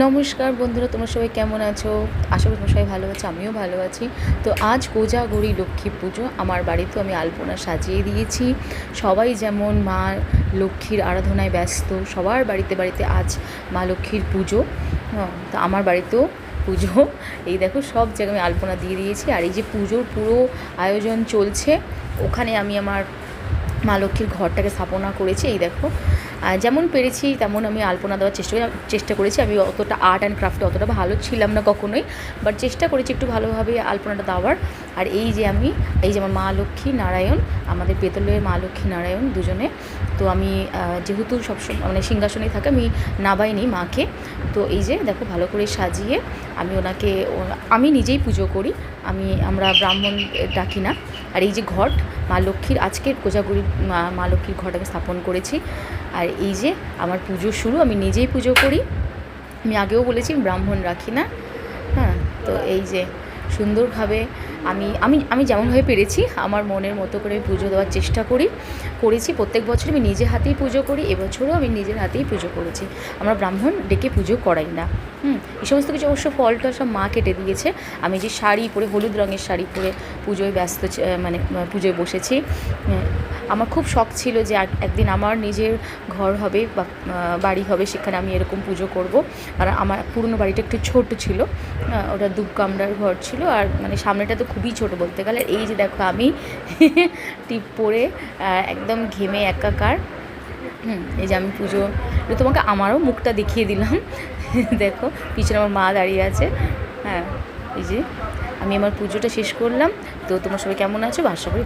নমস্কার বন্ধুরা, তোমরা সবাই কেমন আছো? আশা করি তোমরা সবাই ভালো আছো, আমিও ভালো আছি। তো আজ কোজাগরি লক্ষ্মী পুজো। আমার বাড়িতেও আমি আলপনা সাজিয়ে দিয়েছি। সবাই যেমন মা লক্ষ্মীর আরাধনায় ব্যস্ত, সবার বাড়িতে বাড়িতে আজ মা লক্ষ্মীর পুজো। তো আমার বাড়িতেও পুজো। এই দেখো, সব জায়গায় আমি আলপনা দিয়ে দিয়েছি। আর এই যে পুজোর পুরো আয়োজন চলছে, ওখানে আমি আমার মা লক্ষ্মীর ঘরটাকে স্থাপনা করেছি। এই দেখো, যেমন পেরেছি তেমন আমি আলপনা দেওয়ার চেষ্টা করেছি। আমি অতটা আর্ট অ্যান্ড ক্রাফটে অতটা ভালো ছিলাম না কখনোই, বাট চেষ্টা করেছি একটু ভালোভাবে আলপনাটা দেওয়ার। আর এই যে আমার মা লক্ষ্মী নারায়ণ, আমাদের পেতলের মা লক্ষ্মী নারায়ণ দুজনে। তো আমি যেহেতু সবসময় মানে সিংহাসনেই থাকে, আমি নাবাইনি মাকে। তো এই যে দেখো, ভালো করে সাজিয়ে আমি আমি নিজেই পুজো করি। আমরা ব্রাহ্মণ ডাকি না। আর এই যে ঘট মা লক্ষ্মীর, আজকের কোজাগরি মা লক্ষ্মীর ঘট আমি স্থাপন করেছি। আর এই যে আমার পুজো শুরু, আমি নিজেই পুজো করি। আমি আগেও বলেছি ব্রাহ্মণ রাখি না। হ্যাঁ, তো এই যে সুন্দরভাবে আমি আমি আমি যেমনভাবে পেরেছি আমার মনের মতো করে পুজো দেওয়ার চেষ্টা করেছি। প্রত্যেক বছর আমি নিজে হাতেই পুজো করি, এবছরও আমি নিজের হাতেই পুজো করেছি। আমরা ব্রাহ্মণ ডেকে পুজো করাই না। এই সমস্ত কিছু অবশ্য ফলটা সব মা কেটে দিয়েছে। আমি যে শাড়ি পরে, হলুদ রঙের শাড়ি পরে পুজোয় মানে পুজোয় বসেছি। আমার খুব শখ ছিল যে একদিন আমার নিজের ঘর হবে বা বাড়ি হবে, সেখানে আমি এরকম পুজো করব। আর আমার পুরনো বাড়িটা একটু ছোট ছিল, ওটা 2 কামরার ঘর ছিল। আর মানে সামনেটা তো খুবই ছোট বলতে গেলে। এই যে দেখো, আমি টিপ পরে একদম ঘেমে একাকার। এই যে আমি পুজো, তোমাকে আমারও মুখটা দেখিয়ে দিলাম। দেখো, পিছনে আমার মা দাঁড়িয়ে আছে। হ্যাঁ, এই যে আমি আমার পুজোটা শেষ করলাম। তো তোমরা সবাই কেমন আছো? আশা করি